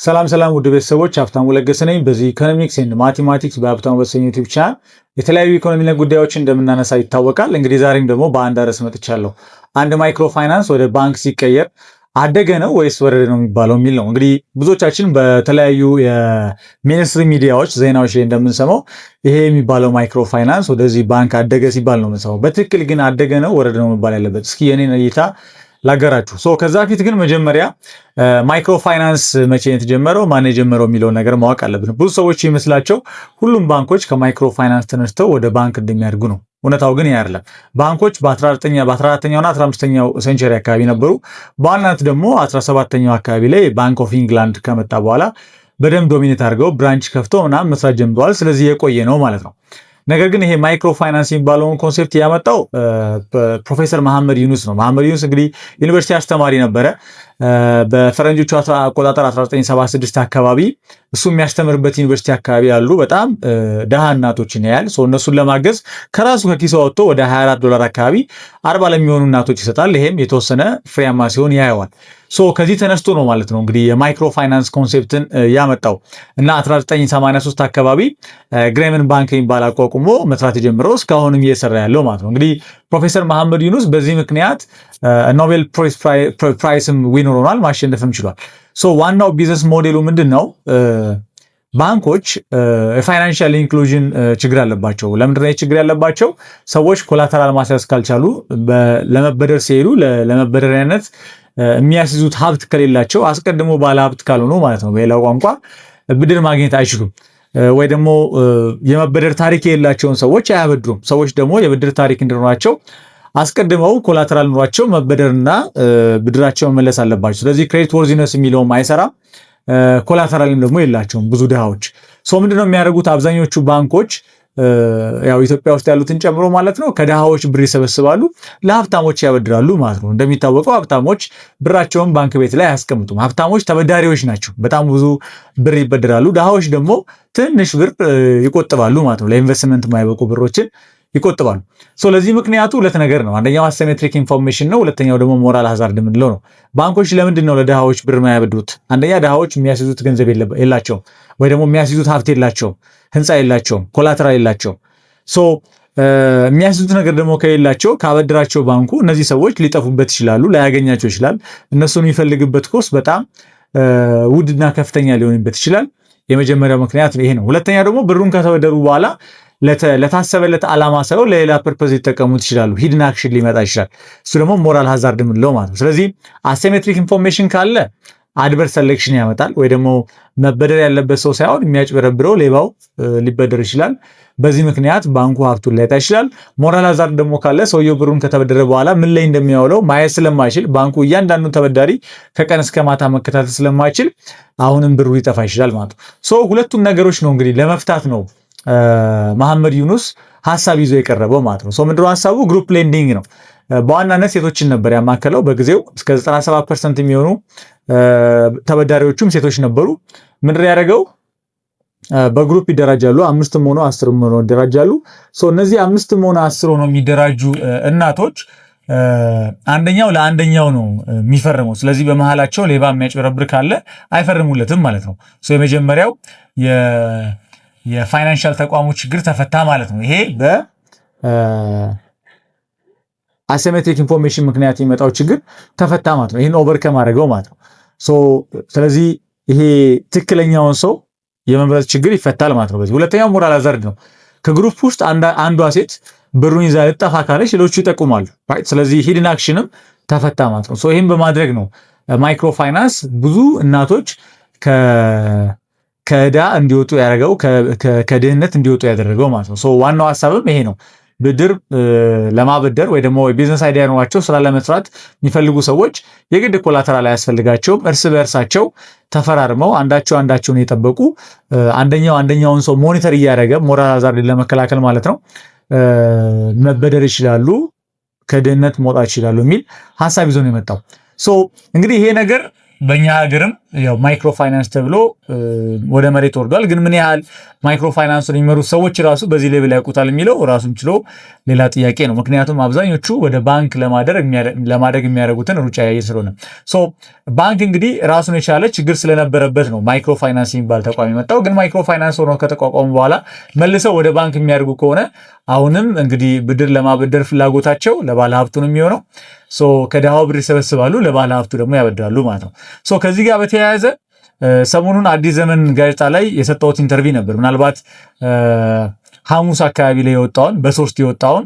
ሰላም ሰላም ውድ ቤተሰቦች ሀብታሙ ለገሰ ነኝ። በዚህ ኢኮኖሚክስ ኤንድ ማቴማቲክስ በሀብታሙ በሰኝ ዩቲዩብ ቻናል የተለያዩ ኢኮኖሚ ነክ ጉዳዮችን እንደምናነሳ ይታወቃል። እንግዲህ ዛሬም ደግሞ በአንድ ርዕስ መጥቻለሁ። አንድ ማይክሮ ፋይናንስ ወደ ባንክ ሲቀየር አደገ ነው ወይስ ወረደ ነው የሚባለው የሚል ነው። እንግዲህ ብዙዎቻችን በተለያዩ የሜንስትሪም ሚዲያዎች ዜናዎች ላይ እንደምንሰማው ይሄ የሚባለው ማይክሮ ፋይናንስ ወደዚህ ባንክ አደገ ሲባል ነው የምንሰማው። በትክክል ግን አደገ ነው ወረደ ነው መባል ያለበት? እስኪ የኔን እይታ ላገራችሁ። ከዛ ፊት ግን መጀመሪያ ማይክሮ ፋይናንስ መቼ ነው የተጀመረው፣ ማን የጀመረው የሚለውን ነገር ማወቅ አለብን። ብዙ ሰዎች ይመስላቸው ሁሉም ባንኮች ከማይክሮ ፋይናንስ ተነስተው ወደ ባንክ እንደሚያድጉ ነው። እውነታው ግን ያለም ባንኮች በ14ኛውና 15ኛው ሴንቸሪ አካባቢ ነበሩ። በዋናነት ደግሞ 17ኛው አካባቢ ላይ ባንክ ኦፍ ኢንግላንድ ከመጣ በኋላ በደንብ ዶሚኔት አድርገው ብራንች ከፍተው ምናምን መስራት ጀምረዋል። ስለዚህ የቆየ ነው ማለት ነው። ነገር ግን ይሄ ማይክሮ ፋይናንስ የሚባለውን ኮንሴፕት ያመጣው ፕሮፌሰር መሐመድ ዩኑስ ነው። መሐመድ ዩኑስ እንግዲህ ዩኒቨርሲቲ አስተማሪ ነበረ። በፈረንጆቹ አቆጣጠር 1976 አካባቢ እሱ የሚያስተምርበት ዩኒቨርሲቲ አካባቢ ያሉ በጣም ደሃ እናቶችን ያያል። እነሱን ለማገዝ ከራሱ ከኪሱ ወጥቶ ወደ $24 አካባቢ 40 ለሚሆኑ እናቶች ይሰጣል። ይሄም የተወሰነ ፍሬያማ ሲሆን ያየዋል። ከዚህ ተነስቶ ነው ማለት ነው እንግዲህ የማይክሮ ፋይናንስ ኮንሴፕትን ያመጣው እና 1983 አካባቢ ግሬመን ባንክ የሚባል አቋቁሞ መስራት የጀመረው እስካሁንም እየሰራ ያለው ማለት ነው። እንግዲህ ፕሮፌሰር መሐመድ ዩኑስ በዚህ ምክንያት ኖቤል ፕራይስም ዊነር ሆኗል፣ ማሸነፍም ችሏል። ዋናው ቢዝነስ ሞዴሉ ምንድን ነው? ባንኮች የፋይናንሻል ኢንክሉዥን ችግር አለባቸው። ለምንድን ነው ችግር ያለባቸው? ሰዎች ኮላተራል ማስያዝ ካልቻሉ ለመበደር ሲሄዱ ለመበደሪያነት የሚያስይዙት ሀብት ከሌላቸው፣ አስቀድሞ ባለ ሀብት ካልሆኑ ማለት ነው፣ በሌላው ቋንቋ ብድር ማግኘት አይችሉም። ወይ ደግሞ የመበደር ታሪክ የሌላቸውን ሰዎች አያበድሩም። ሰዎች ደግሞ የብድር ታሪክ እንዲኖራቸው አስቀድመው ኮላተራል ኑሯቸው መበደርና ብድራቸው መመለስ አለባቸው። ስለዚህ ክሬዲት ወርዚነስ የሚለውም አይሰራም። ኮላተራልም ደግሞ የላቸውም ብዙ ድሃዎች። ምንድነው የሚያደርጉት? አብዛኞቹ ባንኮች ያው ኢትዮጵያ ውስጥ ያሉትን ጨምሮ ማለት ነው ከድሃዎች ብር ይሰበስባሉ፣ ለሀብታሞች ያበድራሉ ማለት ነው። እንደሚታወቀው ሀብታሞች ብራቸውን ባንክ ቤት ላይ አያስቀምጡም። ሀብታሞች ተበዳሪዎች ናቸው፣ በጣም ብዙ ብር ይበድራሉ። ድሃዎች ደግሞ ትንሽ ብር ይቆጥባሉ ማለት ነው። ለኢንቨስትመንት የማይበቁ ብሮችን ይቆጥባሉ። ለዚህ ምክንያቱ ሁለት ነገር ነው። አንደኛው አሲሜትሪክ ኢንፎርሜሽን ነው፣ ሁለተኛው ደግሞ ሞራል ሃዛርድ የምንለው ነው። ባንኮች ለምንድን ነው ለድሃዎች ብር የማያበድሩት? አንደኛ ድሃዎች የሚያስይዙት ገንዘብ የላቸውም፣ ወይ ደግሞ የሚያስይዙት ሀብት የላቸውም፣ ህንፃ የላቸውም፣ ኮላተራል የላቸውም። የሚያስይዙት ነገር ደግሞ ከሌላቸው ካበድራቸው ባንኩ እነዚህ ሰዎች ሊጠፉበት ይችላሉ፣ ላያገኛቸው ይችላል። እነሱን የሚፈልግበት ኮርስ በጣም ውድና ከፍተኛ ሊሆንበት ይችላል። የመጀመሪያው ምክንያት ይሄ ነው። ሁለተኛ ደግሞ ብሩን ከተበደሩ በኋላ ለታሰበለት ዓላማ ሳይሆን ለሌላ ፐርፐዝ ሊጠቀሙት ይችላሉ። ሂድን አክሽን ሊመጣ ይችላል። እሱ ደግሞ ሞራል ሃዛርድ የምንለው ማለት ነው። ስለዚህ አሲሜትሪክ ኢንፎርሜሽን ካለ አድቨርስ ሰሌክሽን ያመጣል። ወይ ደግሞ መበደር ያለበት ሰው ሳይሆን የሚያጭበረብረው ሌባው ሊበደር ይችላል። በዚህ ምክንያት ባንኩ ሀብቱን ሊያጣ ይችላል። ሞራል ሃዛርድ ደግሞ ካለ ሰውየው ብሩን ከተበደረ በኋላ ምን ላይ እንደሚያውለው ማየት ስለማይችል፣ ባንኩ እያንዳንዱን ተበዳሪ ከቀን እስከ ማታ መከታተል ስለማይችል አሁንም ብሩ ሊጠፋ ይችላል ማለት ነው። ሁለቱም ነገሮች ነው እንግዲህ ለመፍታት ነው መሐመድ ዩኑስ ሀሳብ ይዞ የቀረበው ማለት ነው። ምንድነው ሀሳቡ? ግሩፕ ሌንዲንግ ነው። በዋናነት ሴቶችን ነበር ያማከለው። በጊዜው እስከ 97% የሚሆኑ ተበዳሪዎቹም ሴቶች ነበሩ። ምንድን ያደረገው? በግሩፕ ይደራጃሉ። 5ም ሆኖ 10ም ሆኖ ይደራጃሉ። እነዚህ 5ም ሆኖ 10 ሆኖ የሚደራጁ እናቶች አንደኛው ለአንደኛው ነው የሚፈርመው። ስለዚህ በመሃላቸው ሌባ የሚያጭበረብር ካለ አይፈርሙለትም ማለት ነው። የመጀመሪያው የፋይናንሻል ተቋሙ ችግር ተፈታ ማለት ነው። ይሄ በአሲሜትሪክ ኢንፎርሜሽን ምክንያት የሚመጣው ችግር ተፈታ ማለት ነው። ይህን ኦቨርከም አድርገው ማለት ነው። ስለዚህ ይሄ ትክክለኛውን ሰው የመምረጥ ችግር ይፈታል ማለት ነው። በዚህ ሁለተኛው ሞራል ሃዛርድ ነው። ከግሩፕ ውስጥ አንዷ ሴት ብሩን ይዛ ልጠፋ ካለች ሌሎቹ ይጠቁማሉ። ስለዚህ ሂድን አክሽንም ተፈታ ማለት ነው። ይህም በማድረግ ነው ማይክሮ ፋይናንስ ብዙ እናቶች ከዕዳ እንዲወጡ ያደረገው፣ ከድህነት እንዲወጡ ያደረገው ማለት ነው። ዋናው ሀሳብም ይሄ ነው። ብድር ለማበደር ወይ ደግሞ የቢዝነስ አይዲያ ኖሯቸው ስራ ለመስራት የሚፈልጉ ሰዎች የግድ ኮላተራል አያስፈልጋቸውም። እርስ በእርሳቸው ተፈራርመው አንዳቸውን የጠበቁ አንደኛውን ሰው ሞኒተር እያደረገ ሞራል ሃዛርድን ለመከላከል ማለት ነው መበደር ይችላሉ፣ ከድህነት መውጣት ይችላሉ የሚል ሀሳብ ይዞ ነው የመጣው። እንግዲህ ይሄ ነገር በእኛ ሀገርም ያው ማይክሮ ፋይናንስ ተብሎ ወደ መሬት ወርዷል። ግን ምን ያህል ማይክሮ ፋይናንስን የሚመሩት ሰዎች ራሱ በዚህ ሌቭል ያውቁታል የሚለው ራሱን ችሎ ሌላ ጥያቄ ነው። ምክንያቱም አብዛኞቹ ወደ ባንክ ለማደግ የሚያደርጉትን ሩጫ ያየ ስለሆነ ባንክ እንግዲህ ራሱን የቻለ ችግር ስለነበረበት ነው ማይክሮ ፋይናንስ የሚባል ተቋም የመጣው። ግን ማይክሮ ፋይናንስ ሆኖ ከተቋቋሙ በኋላ መልሰው ወደ ባንክ የሚያደርጉ ከሆነ አሁንም እንግዲህ ብድር ለማበደር ፍላጎታቸው ለባለ ሀብቱ ነው የሚሆነው። ከድሃው ብር ይሰበስባሉ፣ ለባለ ሀብቱ ደግሞ ያበድራሉ ማለት ነው። ከዚህ ጋር በተያያዘ ሰሞኑን አዲስ ዘመን ጋዜጣ ላይ የሰጠሁት ኢንተርቪው ነበር። ምናልባት ሐሙስ አካባቢ ላይ በሶስት የወጣውን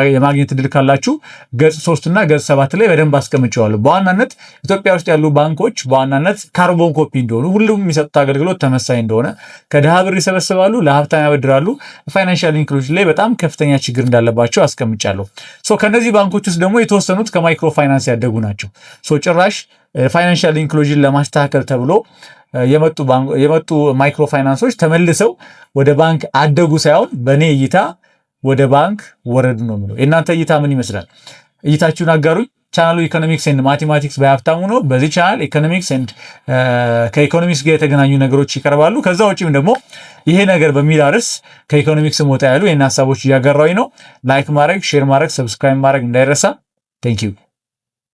የማግኘት እድል ካላችሁ ገጽ 3 እና ገጽ 7 ላይ በደንብ አስቀምጨዋለሁ። በዋናነት ኢትዮጵያ ውስጥ ያሉ ባንኮች በዋናነት ካርቦን ኮፒ እንደሆኑ፣ ሁሉም የሚሰጡት አገልግሎት ተመሳሳይ እንደሆነ፣ ከድሃ ብር ይሰበስባሉ፣ ለሀብታም ያበድራሉ፣ ፋይናንሻል ኢንክሉዥን ላይ በጣም ከፍተኛ ችግር እንዳለባቸው አስቀምጫለሁ። ከነዚህ ባንኮች ውስጥ ደግሞ የተወሰኑት ከማይክሮ ፋይናንስ ያደጉ ናቸው። ጭራሽ ፋይናንሻል ኢንክሉዥን ለማስተካከል ተብሎ የመጡ ማይክሮ ፋይናንሶች ተመልሰው ወደ ባንክ አደጉ ሳይሆን በእኔ እይታ ወደ ባንክ ወረዱ ነው የምለው። የእናንተ እይታ ምን ይመስላል? እይታችሁን አጋሩኝ። ቻናሉ ኢኮኖሚክስ ኤንድ ማቴማቲክስ በሀብታሙ ነው። በዚህ ቻናል ኢኮኖሚክስ ኤንድ ከኢኮኖሚክስ ጋር የተገናኙ ነገሮች ይቀርባሉ። ከዛ ውጪም ደግሞ ይሄ ነገር በሚል ርዕስ ከኢኮኖሚክስ ወጣ ያሉ ይህን ሀሳቦች እያጋራሁኝ ነው። ላይክ ማድረግ፣ ሼር ማድረግ፣ ሰብስክራይብ ማድረግ እንዳይረሳ። ቴንክ ዩ